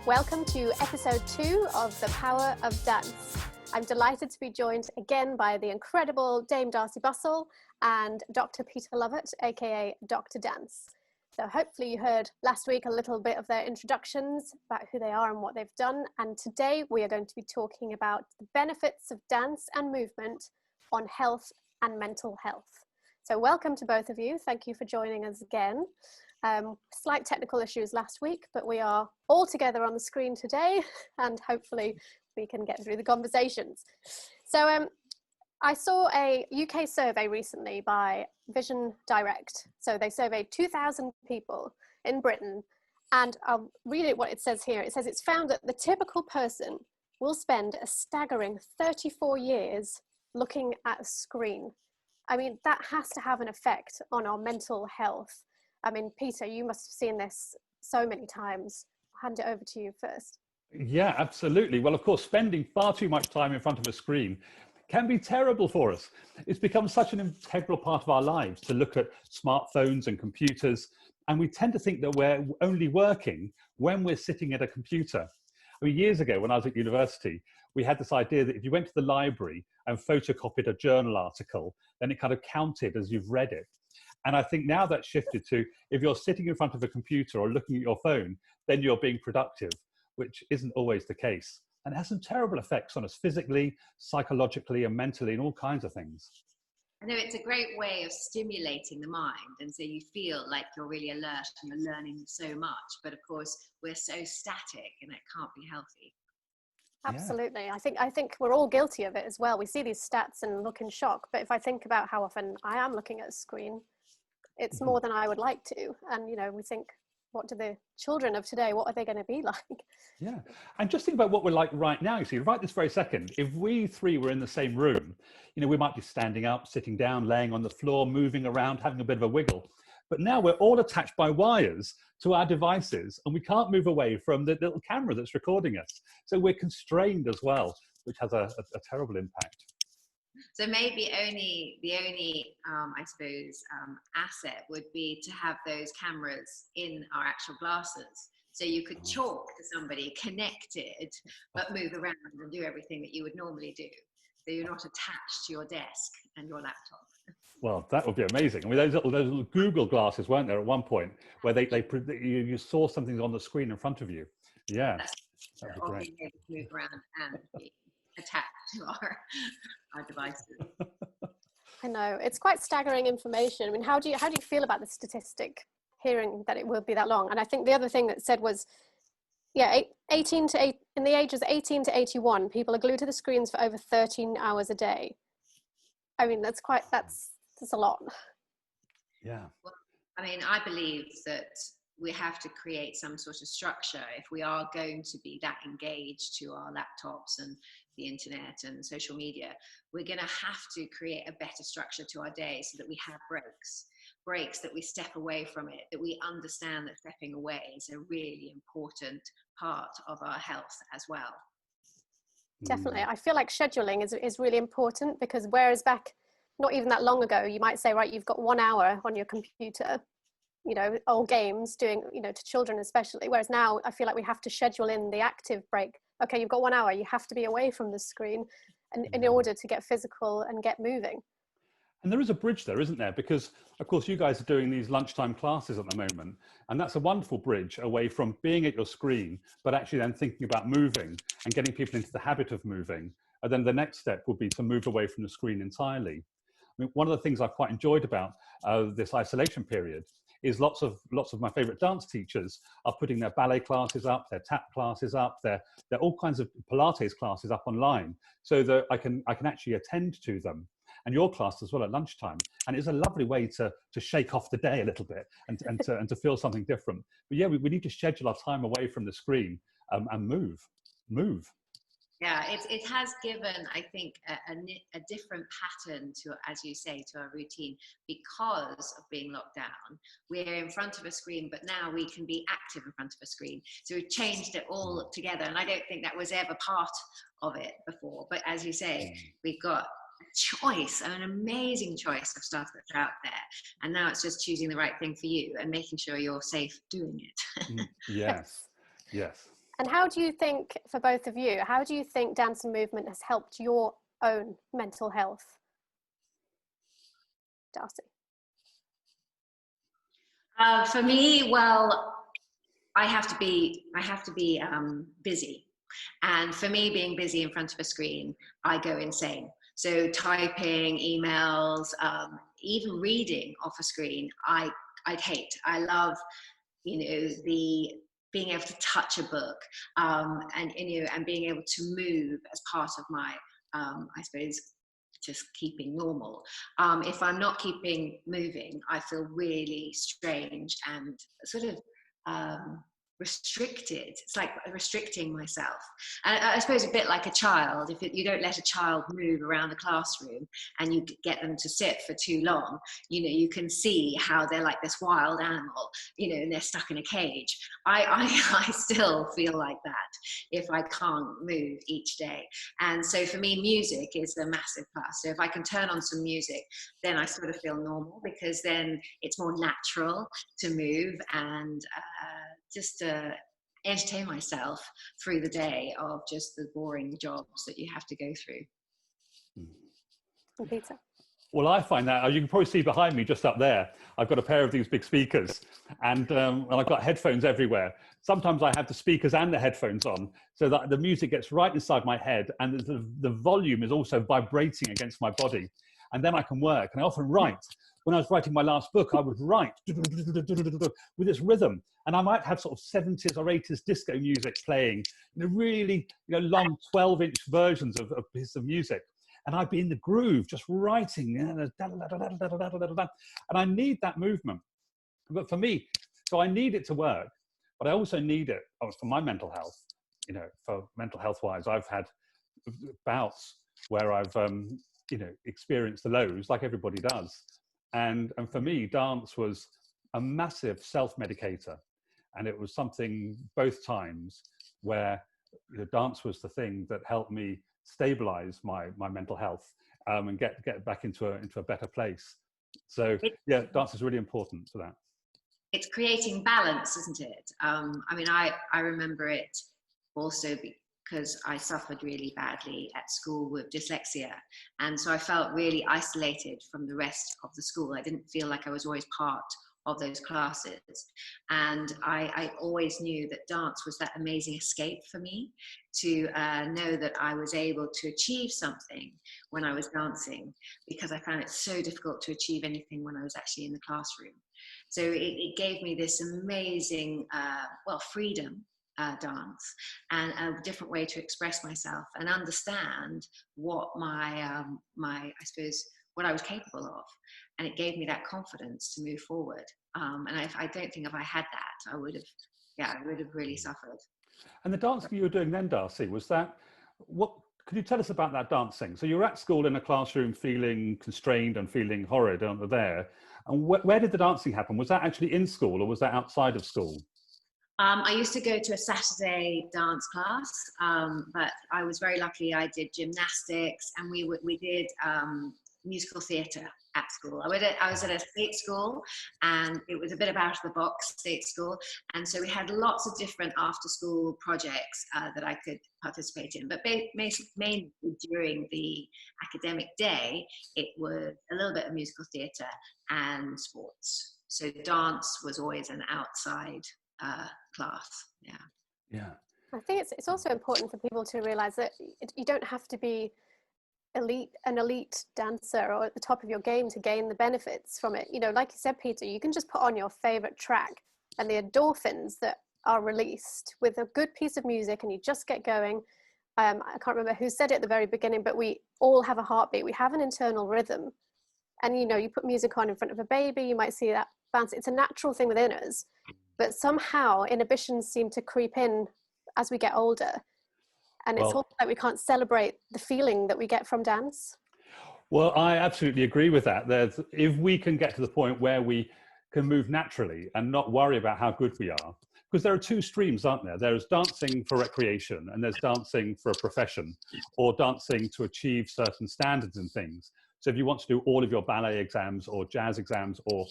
Welcome to episode 2 of The Power of Dance. I'm delighted to be joined again by the incredible Dame Darcey Bussell and Dr. Peter Lovatt, aka Dr. Dance. So hopefully you heard last week a little bit of their introductions about who they are and what they've done. And today we are going to be talking about the benefits of dance and movement on health and mental health. So welcome to both of you. Thank you for joining us again. Slight technical issues last week, but we are all together on the screen today and hopefully we can get through the conversations. So I saw a UK survey recently by Vision Direct. So they surveyed 2,000 people in Britain, and I'll read it what it says here. It says it's found that the typical person will spend a staggering 34 years looking at a screen. I mean, that has to have an effect on our mental health. I mean, Peter, you must have seen this so many times. I'll hand it over to you first. Yeah, absolutely. Well, of course, spending far too much time in front of a screen can be terrible for us. It's become such an integral part of our lives to look at smartphones and computers, and we tend to think that we're only working when we're sitting at a computer. I mean, years ago when I was at university, we had this idea that if you went to the library and photocopied a journal article, then it kind of counted as you've read it. And I think now that's shifted to, if you're sitting in front of a computer or looking at your phone, then you're being productive, which isn't always the case. And it has some terrible effects on us physically, psychologically, and mentally, and all kinds of things. I know it's a great way of stimulating the mind, and so you feel like you're really alert and you're learning so much. But of course, we're so static, and it can't be healthy. Absolutely. Yeah. I think we're all guilty of it as well. We see these stats and look in shock. But if I think about how often I am looking at a screen, it's more than I would like to. And, you know, we think, what do the children of today, what are they going to be like? Yeah. And just think about what we're like right now. You see, right this very second, if we three were in the same room, you know, we might be standing up, sitting down, laying on the floor, moving around, having a bit of a wiggle. But now we're all attached by wires to our devices, and we can't move away from the little camera that's recording us. So we're constrained as well, which has a terrible impact. So maybe the only I suppose, asset would be to have those cameras in our actual glasses. So you could talk to somebody connected, but move around and do everything that you would normally do. So you're not attached to your desk and your laptop. Well, that would be amazing. I mean, those little Google glasses, weren't there, at one point, where you saw something on the screen in front of you. Yeah, that would be great. Being able to move around and be attached to our devices. I know, it's quite staggering information. I mean, how do you feel about the statistic, hearing that it will be that long? And I think the other thing that said was, yeah, in the ages 18 to 81, people are glued to the screens for over 13 hours a day. I mean, that's a lot. Yeah. Well, I mean, I believe that we have to create some sort of structure if we are going to be that engaged to our laptops and the internet and social media. We're going to have to create a better structure to our day so that we have breaks that we step away from it, that we understand that stepping away is a really important part of our health as well. Definitely. I feel like scheduling is really important, because whereas back not even that long ago, you might say, right, you've got 1 hour on your computer, you know, old games doing, you know, to children especially. Whereas now I feel like we have to schedule in the active break. Okay, you've got 1 hour, you have to be away from the screen in order to get physical and get moving. And there is a bridge there, isn't there? Because, of course, you guys are doing these lunchtime classes at the moment, and that's a wonderful bridge away from being at your screen, but actually then thinking about moving and getting people into the habit of moving. And then the next step would be to move away from the screen entirely. I mean, one of the things I've quite enjoyed about this isolation period is lots of my favorite dance teachers are putting their ballet classes up, their tap classes up, their all kinds of Pilates classes up online, so that I can actually attend to them. And your class as well at lunchtime. And it's a lovely way to shake off the day a little bit and to feel something different. But yeah, we need to schedule our time away from the screen and move. Yeah, it has given, I think, a different pattern to, as you say, to our routine because of being locked down. We're in front of a screen, but now we can be active in front of a screen. So we've changed it all together. And I don't think that was ever part of it before. But as you say, we've got choice, an amazing choice of stuff that's out there, and now it's just choosing the right thing for you and making sure you're safe doing it. Yes. And how do you think, for both of you, how do you think dance and movement has helped your own mental health? Darcy? For me, well, I have to be busy. And for me, being busy in front of a screen, I go insane. So typing, emails, even reading off a screen, I'd hate. I love, the being able to touch a book, and being able to move as part of my, I suppose, just keeping normal. If I'm not keeping moving, I feel really strange and sort of restricted. It's like restricting myself. And I suppose a bit like a child. If you don't let a child move around the classroom and you get them to sit for too long, you can see how they're like this wild animal, and they're stuck in a cage. I still feel like that if I can't move each day. And so for me, music is a massive plus. So if I can turn on some music, then I sort of feel normal, because then it's more natural to move and just entertain myself through the day of just the boring jobs that you have to go through. And Peter? Well, I find that, you can probably see behind me just up there, I've got a pair of these big speakers, and I've got headphones everywhere. Sometimes I have the speakers and the headphones on so that the music gets right inside my head, and the volume is also vibrating against my body. And then I can work, and I often write. When I was writing my last book, I would write with this rhythm, and I might have sort of 70s or 80s disco music playing, really long 12-inch versions of pieces of music. And I'd be in the groove, just writing, and I need that movement. But for me, so I need it to work, but I also need it for my mental health. For mental health-wise, I've had bouts where I've experienced the lows, like everybody does. And for me, dance was a massive self-medicator, and it was something both times where dance was the thing that helped me stabilize my mental health, and get back into a better place. So yeah, dance is really important for that. It's creating balance, isn't it? I remember it also because I suffered really badly at school with dyslexia, and so I felt really isolated from the rest of the school. I didn't feel like I was always part of those classes, and I always knew that dance was that amazing escape for me, to know that I was able to achieve something when I was dancing, because I found it so difficult to achieve anything when I was actually in the classroom. So it gave me this amazing freedom, dance, and a different way to express myself and understand what my I suppose what I was capable of, and it gave me that confidence to move forward. And I don't think if I had that, I would have really suffered. And the dancing you were doing then, Darcy, was that what? Could you tell us about that dancing? So you were at school in a classroom feeling constrained and feeling horrid under there. And where did the dancing happen? Was that actually in school, or was that outside of school? I used to go to a Saturday dance class, but I was very lucky. I did gymnastics, and we did musical theatre at school. I was at a state school, and it was a bit of out of the box state school, and so we had lots of different after school projects that I could participate in, but mainly during the academic day it was a little bit of musical theatre and sports. So dance was always an outside class. Yeah. I think it's also important for people to realize that you don't have to be an elite dancer or at the top of your game to gain the benefits from it. Like you said, Peter, you can just put on your favorite track, and the endorphins that are released with a good piece of music, and you just get going. I can't remember who said it at the very beginning, but we all have a heartbeat. We have an internal rhythm, and you put music on in front of a baby, you might see that bounce. It's a natural thing within us, but somehow inhibitions seem to creep in as we get older. And it's almost like we can't celebrate the feeling that we get from dance. Well, I absolutely agree with that. If we can get to the point where we can move naturally and not worry about how good we are, because there are two streams, aren't there? There's dancing for recreation, and there's dancing for a profession, or dancing to achieve certain standards and things. So if you want to do all of your ballet exams or jazz exams or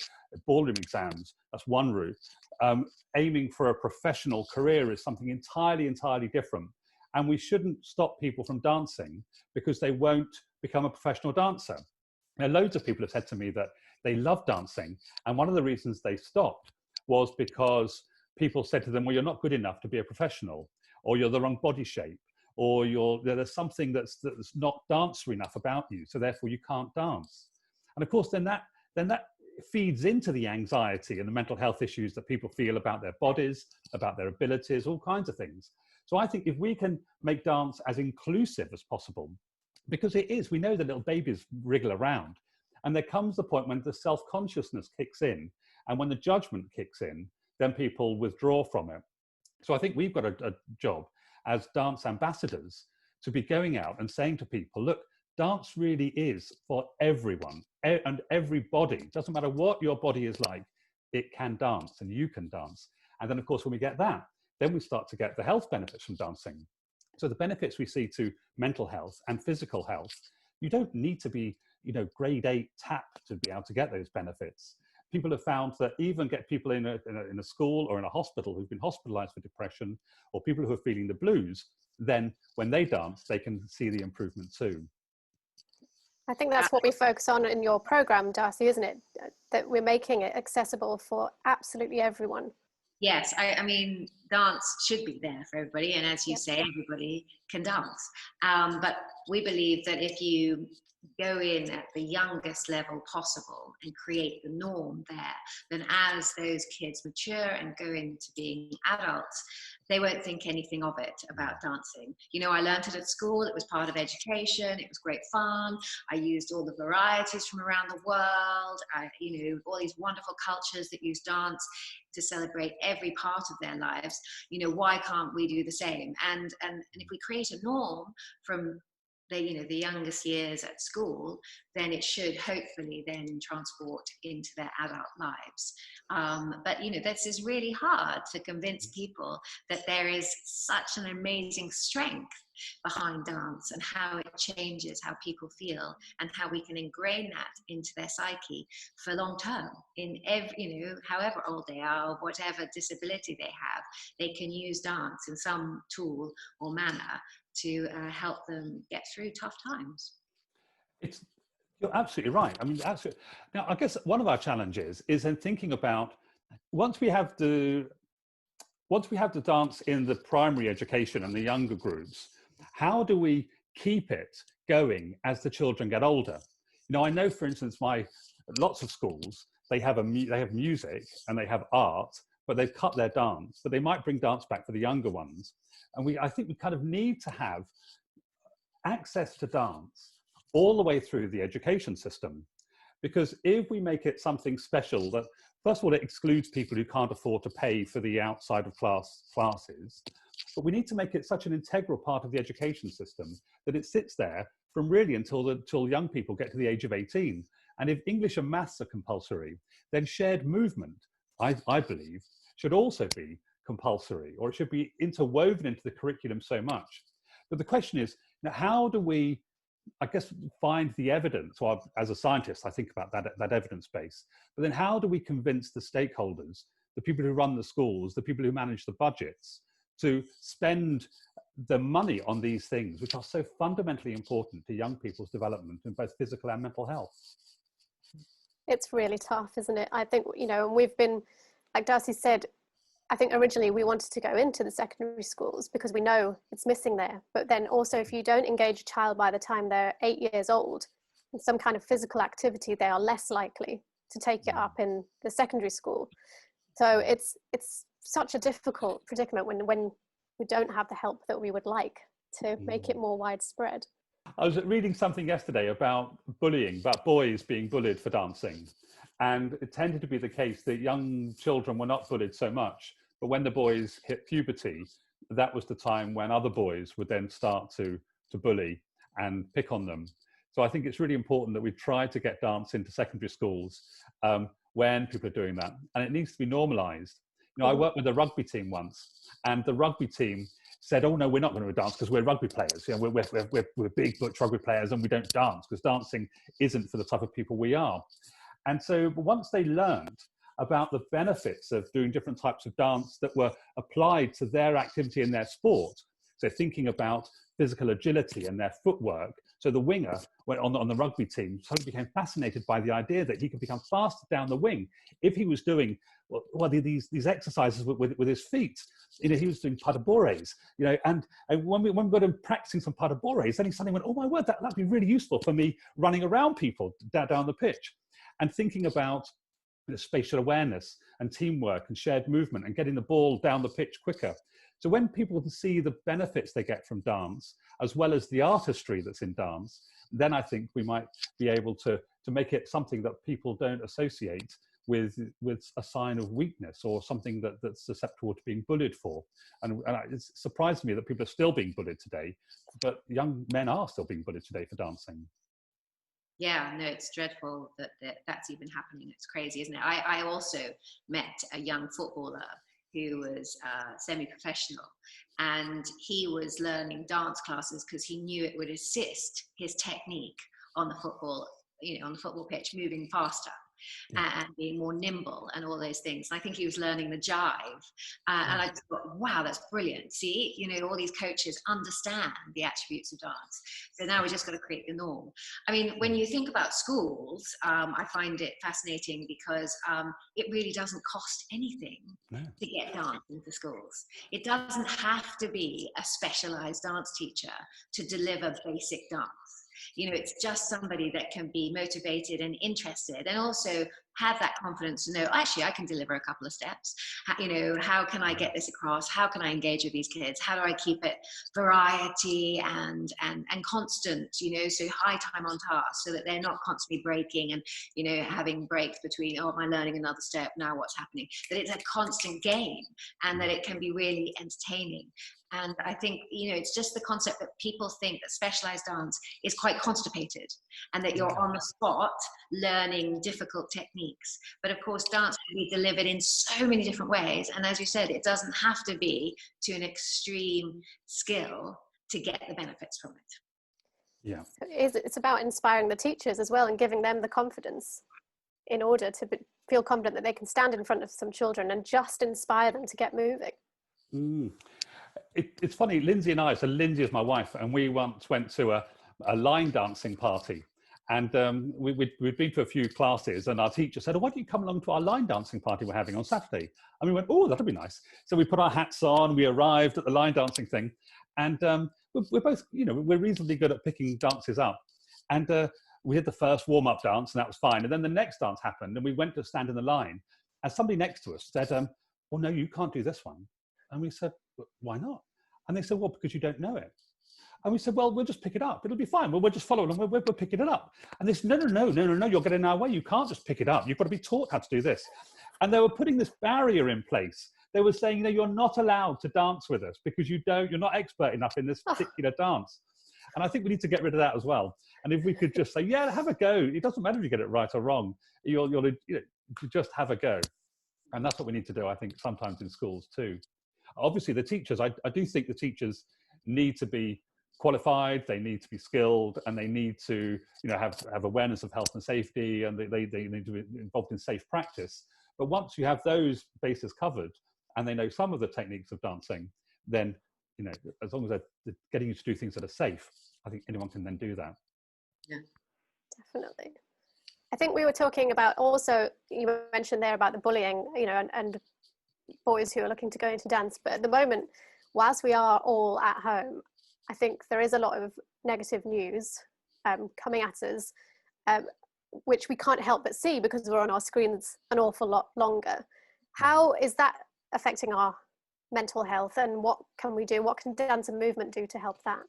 ballroom exams, that's one route. Aiming for a professional career is something entirely different. And we shouldn't stop people from dancing because they won't become a professional dancer. Now, loads of people have said to me that they love dancing. And one of the reasons they stopped was because people said to them, well, you're not good enough to be a professional, or you're the wrong body shape, or there's something that's not dancer enough about you, so therefore you can't dance. And of course, then that feeds into the anxiety and the mental health issues that people feel about their bodies, about their abilities, all kinds of things. So I think if we can make dance as inclusive as possible, because it is, we know that little babies wriggle around, and there comes the point when the self-consciousness kicks in, and when the judgment kicks in, then people withdraw from it. So I think we've got a job as dance ambassadors to be going out and saying to people, look, dance really is for everyone and everybody. Doesn't matter what your body is like, it can dance and you can dance. And then of course, when we get that, then we start to get the health benefits from dancing. So the benefits we see to mental health and physical health, you don't need to be, grade 8 TAP to be able to get those benefits. People have found that even get people in a school or in a hospital who've been hospitalized for depression, or people who are feeling the blues, then when they dance, they can see the improvement too. I think that's what we focus on in your program, Darcy, isn't it? That we're making it accessible for absolutely everyone. Yes, I mean, dance should be there for everybody. And as you say, everybody can dance. But we believe that if you go in at the youngest level possible and create the norm there, then as those kids mature and go into being adults, they won't think anything of it about dancing. I learned it at school. It was part of education. It was great fun. I used all the varieties from around the world. All these wonderful cultures that use dance to celebrate every part of their lives. Why can't we do the same? And if we create a norm from the youngest years at school, then it should hopefully then transport into their adult lives. But this is really hard to convince people that there is such an amazing strength behind dance and how it changes how people feel and how we can ingrain that into their psyche for long term. In every, however old they are, or whatever disability they have, they can use dance in some tool or manner to help them get through tough times. You're absolutely right. I mean, absolutely. Now, I guess one of our challenges is in thinking about once we have the dance in the primary education and the younger groups, how do we keep it going as the children get older? I know, for instance, lots of schools, they have music and they have art, but they've cut their dance, but they might bring dance back for the younger ones. And I think we kind of need to have access to dance all the way through the education system. Because if we make it something special that, first of all, it excludes people who can't afford to pay for the outside of classes, but we need to make it such an integral part of the education system that it sits there from really until young people get to the age of 18. And if English and maths are compulsory, then shared movement, I believe, should also be compulsory, or it should be interwoven into the curriculum so much. But the question is, now, how do we, I guess, find the evidence? Or as a scientist, I think about that evidence base. But then how do we convince the stakeholders, the people who run the schools, the people who manage the budgets, to spend the money on these things, which are so fundamentally important to young people's development in both physical and mental health? It's really tough, isn't it? I think, and we've been, like Darcy said, I think originally we wanted to go into the secondary schools because we know it's missing there. But then also, if you don't engage a child by the time they're 8 years old in some kind of physical activity, they are less likely to take it up in the secondary school. So it's such a difficult predicament when we don't have the help that we would like to make it more widespread. I was reading something yesterday about bullying, about boys being bullied for dancing. And it tended to be the case that young children were not bullied so much. But when the boys hit puberty, that was the time when other boys would then start to bully and pick on them. So I think it's really important that we try to get dance into secondary schools when people are doing that. And it needs to be normalized. I worked with a rugby team once, and the rugby team said, oh no, we're not going to dance because we're rugby players. You know, we're big butch rugby players and we don't dance because dancing isn't for the type of people we are. And so once they learned about the benefits of doing different types of dance that were applied to their activity in their sport, so thinking about physical agility and their footwork. So the winger went on the rugby team suddenly became fascinated by the idea that he could become faster down the wing if he was doing these exercises with his feet. You know, he was doing pas de bourrées, you know, and when we got him practicing some pas de bourrées, then he suddenly went, oh my word, that'd be really useful for me running around people down the pitch. And thinking about spatial awareness and teamwork and shared movement and getting the ball down the pitch quicker. So when people can see the benefits they get from dance, as well as the artistry that's in dance, then I think we might be able to make it something that people don't associate with a sign of weakness or something that's susceptible to being bullied for. And it surprised me that people are still being bullied today, but young men are still being bullied today for dancing. Yeah, no, it's dreadful that that's even happening. It's crazy, isn't it? I also met a young footballer who was semi-professional, and he was learning dance classes because he knew it would assist his technique on the football, on the football pitch, moving faster. And being more nimble and all those things. And I think he was learning the jive. And I just thought, wow, that's brilliant. See, all these coaches understand the attributes of dance. So now we just got to create the norm. I mean, when you think about schools, I find it fascinating because it really doesn't cost anything to get dance into schools. It doesn't have to be a specialized dance teacher to deliver basic dance. It's just somebody that can be motivated and interested and also have that confidence to know, actually, I can deliver a couple of steps. How can I get this across? How can I engage with these kids? How do I keep it variety and constant, so high time on task so that they're not constantly breaking and, having breaks between, oh, am I learning another step? Now what's happening? That it's a constant game and that it can be really entertaining. And I think, it's just the concept that people think that specialized dance is quite constipated and that you're on the spot learning difficult techniques. But of course, dance can be delivered in so many different ways. And as you said, it doesn't have to be to an extreme skill to get the benefits from it. Yeah. So it's about inspiring the teachers as well and giving them the confidence in order to feel confident that they can stand in front of some children and just inspire them to get moving. It's funny, Lindsay and I, so Lindsay is my wife, and we once went to a line dancing party. And we'd been to a few classes, and our teacher said, oh, why don't you come along to our line dancing party we're having on Saturday? And we went, oh, that'd be nice. So we put our hats on, we arrived at the line dancing thing, and we're both, we're reasonably good at picking dances up. And we did the first warm-up dance, and that was fine. And then the next dance happened, and we went to stand in the line, and somebody next to us said, well, no, you can't do this one. And we said, why not? And they said, well, because you don't know it. And we said, well, we'll just pick it up. It'll be fine. We'll just follow along. We're picking it up. And they said, no, you're getting in our way. You can't just pick it up. You've got to be taught how to do this. And they were putting this barrier in place. They were saying, you're not allowed to dance with us because you're not expert enough in this particular dance. And I think we need to get rid of that as well. And if we could just say, yeah, have a go. It doesn't matter if you get it right or wrong. You'll just have a go. And that's what we need to do, I think, sometimes in schools too. Obviously, the teachers, I do think the teachers need to be qualified, they need to be skilled, and they need to have awareness of health and safety, and they need to be involved in safe practice. But once you have those bases covered and they know some of the techniques of dancing, then as long as they're getting you to do things that are safe, I think anyone can then do that. Yeah, definitely. I think we were talking about also, you mentioned there about the bullying, and boys who are looking to go into dance, but at the moment, whilst we are all at home, I think there is a lot of negative news coming at us, which we can't help but see because we're on our screens an awful lot longer. How is that affecting our mental health, and what can we do? What can dance and movement do to help that?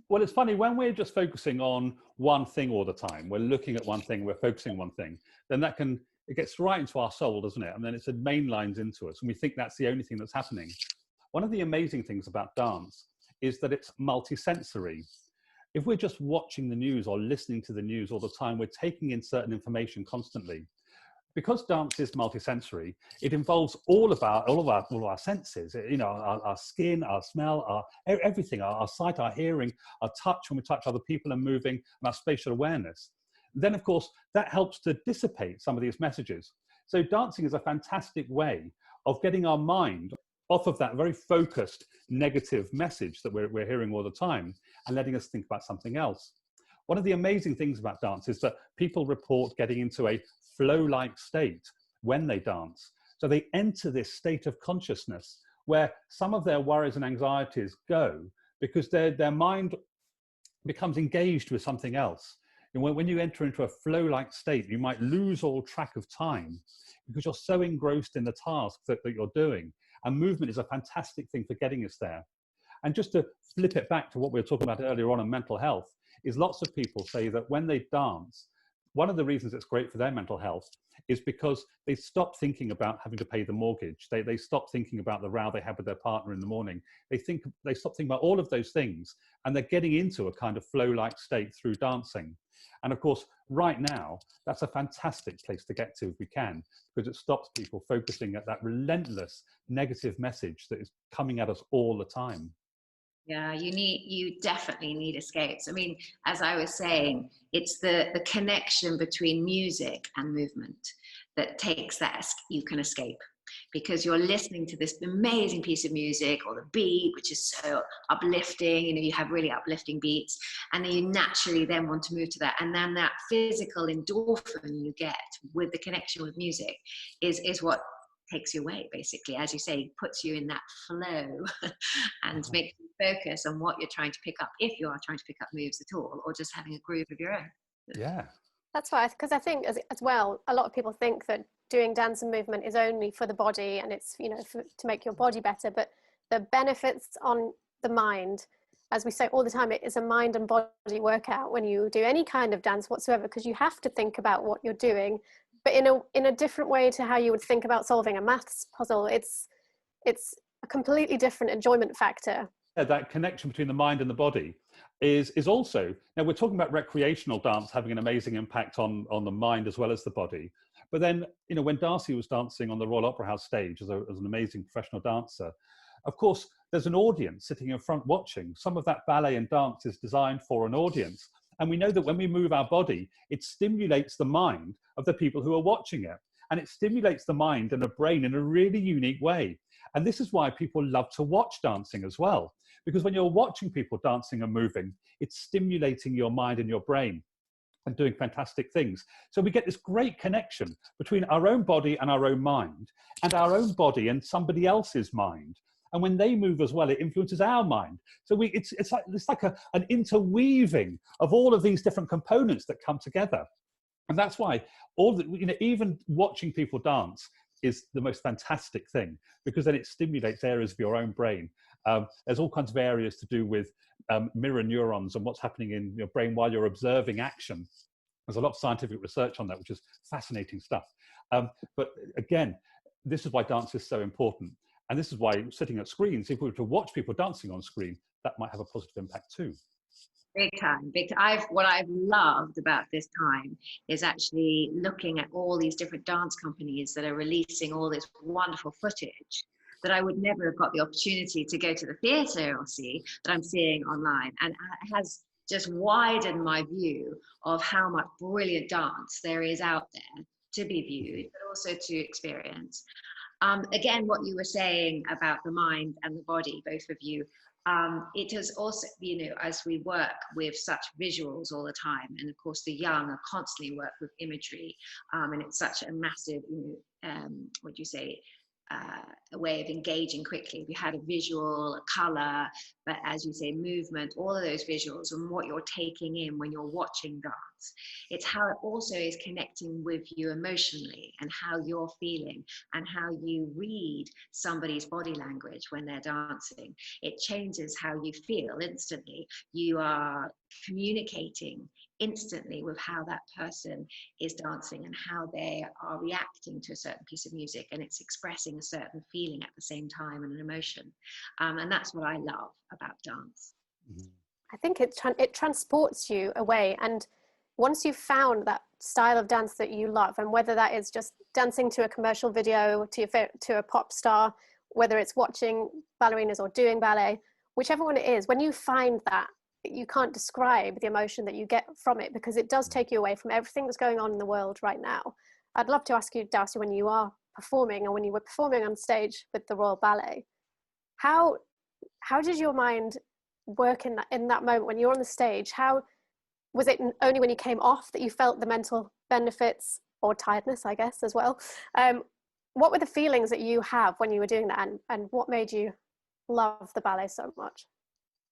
Well, it's funny, when we're just focusing on one thing all the time, we're looking at one thing, we're focusing on one thing, then it gets right into our soul, doesn't it? And then it mainlines into us, and we think that's the only thing that's happening. One of the amazing things about dance is that it's multisensory. If we're just watching the news or listening to the news all the time, we're taking in certain information constantly. because dance is multisensory, it involves all of our senses. You know, our skin, our smell, everything, our sight, our hearing, our touch when we touch other people and moving, and our spatial awareness. Then, of course, that helps to dissipate some of these messages. So dancing is a fantastic way of getting our mind off of that very focused negative message that we're hearing all the time and letting us think about something else. One of the amazing things about dance is that people report getting into a flow-like state when they dance. So they enter this state of consciousness where some of their worries and anxieties go because their mind becomes engaged with something else. And when you enter into a flow-like state, you might lose all track of time because you're so engrossed in the task that you're doing. And movement is a fantastic thing for getting us there. And just to flip it back to what we were talking about earlier on in mental health, is lots of people say that when they dance, one of the reasons it's great for their mental health is because they stop thinking about having to pay the mortgage. They stop thinking about the row they had with their partner in the morning. They stop thinking about all of those things, and they're getting into a kind of flow-like state through dancing. And of course, right now, that's a fantastic place to get to if we can, because it stops people focusing at that relentless negative message that is coming at us all the time. Yeah, you definitely need escapes. I mean, as I was saying, it's the connection between music and movement that takes that you can escape, because you're listening to this amazing piece of music or the beat, which is so uplifting. You know, you have really uplifting beats, and then you naturally then want to move to that. And then that physical endorphin you get with the connection with music is what takes you away, basically, as you say, puts you in that flow and makes you focus on what you're trying to pick up, if you are trying to pick up moves at all, or just having a groove of your own. Yeah. That's why, because I think as well, a lot of people think that doing dance and movement is only for the body, and it's, you know, to make your body better, but the benefits on the mind, as we say all the time, it is a mind and body workout when you do any kind of dance whatsoever, because you have to think about what you're doing, but in a different way to how you would think about solving a maths puzzle. It's a completely different enjoyment factor. Yeah, that connection between the mind and the body is also, now we're talking about recreational dance having an amazing impact on the mind as well as the body. But then, you know, when Darcey was dancing on the Royal Opera House stage as an amazing professional dancer, of course, there's an audience sitting in front watching. Some of that ballet and dance is designed for an audience. And we know that when we move our body, it stimulates the mind of the people who are watching it. And it stimulates the mind and the brain in a really unique way. And this is why people love to watch dancing as well. Because when you're watching people dancing and moving, it's stimulating your mind and your brain and doing fantastic things. So we get this great connection between our own body and our own mind, and our own body and somebody else's mind. And when they move as well, it influences our mind. So it's like an interweaving of all of these different components that come together. And that's why even watching people dance is the most fantastic thing, because then it stimulates areas of your own brain. There's all kinds of areas to do with mirror neurons and what's happening in your brain while you're observing action. There's a lot of scientific research on that, which is fascinating stuff. But again, this is why dance is so important. And this is why sitting at screens, if we were to watch people dancing on screen, that might have a positive impact too. Big time, big time. What I've loved about this time is actually looking at all these different dance companies that are releasing all this wonderful footage that I would never have got the opportunity to go to the theatre or see, that I'm seeing online. And it has just widened my view of how much brilliant dance there is out there to be viewed, but also to experience. Again, what you were saying about the mind and the body, both of you, it has also, you know, as we work with such visuals all the time, and of course the young are constantly work with imagery, and it's such a massive, what do you say, a way of engaging quickly. If you had a visual, a color, but as you say, movement, all of those visuals and what you're taking in when you're watching dance, it's how it also is connecting with you emotionally and how you're feeling and how you read somebody's body language when they're dancing. It changes how you feel instantly. You are communicating instantly with how that person is dancing and how they are reacting to a certain piece of music, and it's expressing a certain feeling at the same time and an emotion, and that's what I love about dance. I think it transports you away, and once you've found that style of dance that you love, and whether that is just dancing to a commercial video, to a pop star, whether it's watching ballerinas or doing ballet, whichever one it is, when you find that, you can't describe the emotion that you get from it, because it does take you away from everything that's going on in the world right now. I'd love to ask you, Darcey, when you are performing, or when you were performing on stage with the Royal Ballet, how did your mind work in that moment when you're on the stage? How was it only when you came off that you felt the mental benefits, or tiredness, I guess, as well? What were the feelings that you have when you were doing that, and what made you love the ballet so much?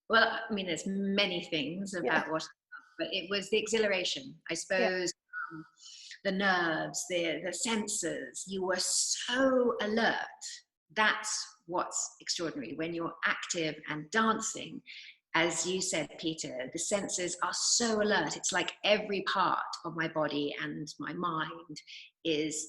Well, I mean, there's many things about what, but it was the exhilaration, I suppose. The nerves, the senses. You were so alert. That's what's extraordinary. When you're active and dancing, as you said, Peter, the senses are so alert. It's like every part of my body and my mind is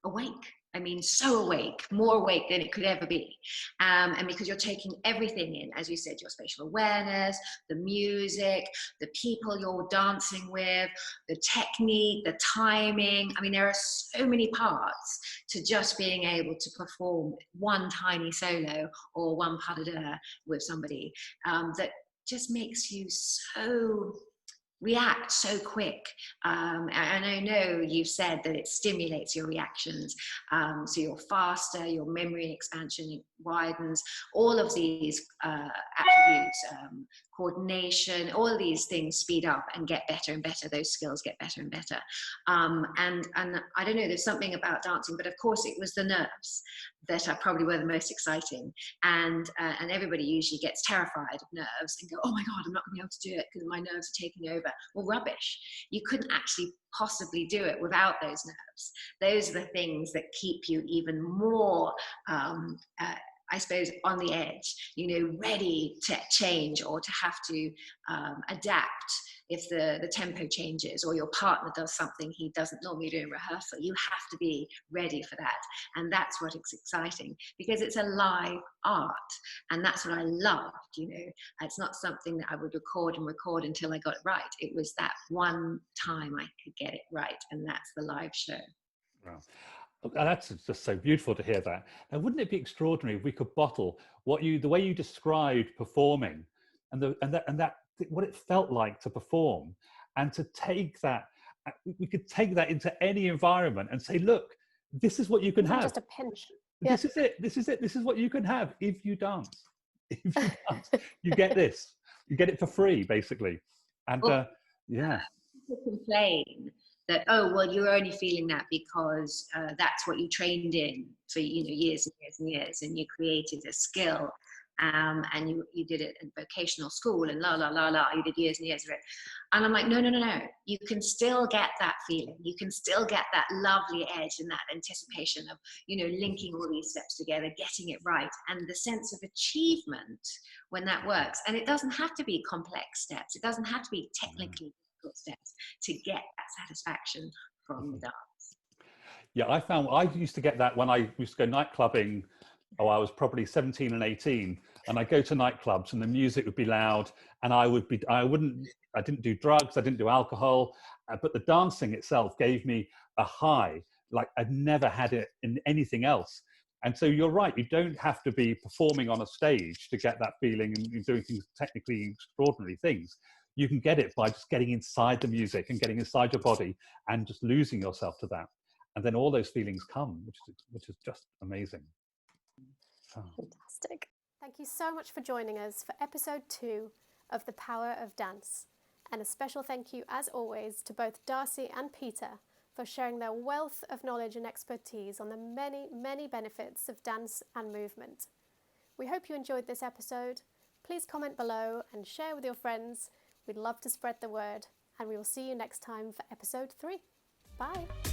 awake. I mean, so awake, more awake than it could ever be. And because you're taking everything in, as you said, your spatial awareness, the music, the people you're dancing with, the technique, the timing. I mean, there are so many parts to just being able to perform one tiny solo or one pas de deux with somebody that just makes you so react so quick. And I know you've said that it stimulates your reactions, so you're faster, your memory expansion widens, all of these attributes, coordination, all of these things speed up and get better and better. Those skills get better and better. And I don't know, there's something about dancing, but of course it was the nerves that are probably were the most exciting. And everybody usually gets terrified of nerves and go, oh my God, I'm not going to be able to do it because my nerves are taking over. Well, rubbish. You couldn't actually possibly do it without those nerves. Those are the things that keep you even more I suppose, on the edge, you know, ready to change or to have to adapt if the tempo changes or your partner does something he doesn't normally do in rehearsal. You have to be ready for that. And that's what is exciting, because it's a live art. And that's what I loved, you know. It's not something that I would record until I got it right. It was that one time I could get it right. And that's the live show. Wow. That's just so beautiful to hear that. And wouldn't it be extraordinary if we could bottle the way you described performing, and what it felt like to perform, and to take that, we could take that into any environment and say, look, this is what you can have. Just a pinch. This is it. This is it. This is what you can have if you dance. If you dance, you get this. You get it for free, basically. And yeah. People complain that, oh, well, you're only feeling that because that's what you trained in for, you know, years and years and years, and you created a skill, and you did it in vocational school and you did years and years of it. And I'm like, no, you can still get that feeling. You can still get that lovely edge and that anticipation of, you know, linking all these steps together, getting it right, and the sense of achievement when that works. And it doesn't have to be complex steps. It doesn't have to be technically steps to get that satisfaction from the dance. Yeah, I used to get that when I used to go night clubbing. I was probably 17 and 18, and I go to nightclubs and the music would be loud, and I didn't do drugs, I didn't do alcohol, but the dancing itself gave me a high like I'd never had it in anything else. And so you're right, you don't have to be performing on a stage to get that feeling and doing things, technically extraordinary things. You can get it by just getting inside the music and getting inside your body and just losing yourself to that. And then all those feelings come, which is just amazing. Oh. Fantastic. Thank you so much for joining us for episode 2 of The Power of Dance. And a special thank you, as always, to both Darcey and Peter for sharing their wealth of knowledge and expertise on the many, many benefits of dance and movement. We hope you enjoyed this episode. Please comment below and share with your friends. We'd love to spread the word, and we will see you next time for episode 3. Bye.